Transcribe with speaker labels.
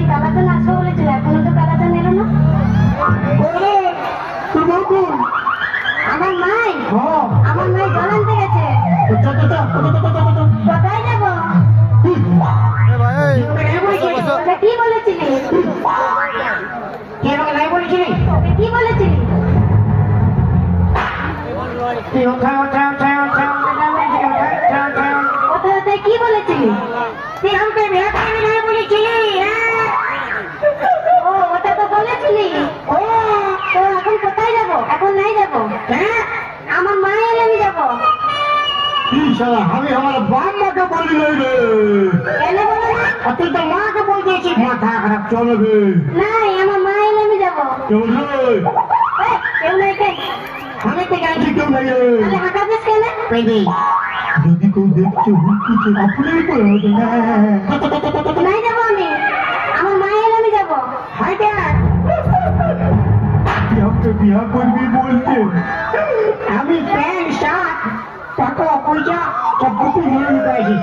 Speaker 1: বাড়ি কালাচান আসবে বলেছিল, এখনো তো কালাচান এলো না। আমার মাই জল আনতে গেছে। কোথায় যাবো? কি বলেছিলি? কি বলেছিলি? কোথায় কি বলেছিলি? তুই আমাকে বিয়ে করবি না বলেছিলি? ও ওটা তো বলেছিলি। ও তো এখন কোথায় যাবো? এখন নাই যাবো। হ্যাঁ আমার মা এলে আমি যাবো।
Speaker 2: আমি আমার বাপ মাকে বলি নাই রে।
Speaker 1: কেন বলো না?
Speaker 2: তুই তো মাকে বলতেছিস মাথা খারাপ চলবে।
Speaker 1: নাই আমার মা এলে আমি যাবো।
Speaker 2: কেউ নেই,
Speaker 1: কেউ নাই কেন?
Speaker 2: আমি তো জানছি কেউ নেই।
Speaker 1: তাহলে হাঁটা দিস কেন?
Speaker 2: যদি কেউ দেখছে হুকিছে আপনি করে হবে না।
Speaker 1: নাই যাবো আমি, আমার মা এলে আমি যাবো।
Speaker 2: আমাকে বিয়া করবি বলছে। আমি প্যান্ট শার্ট টাকা পয়সা সব কিছু নিয়ে নিতে আসি।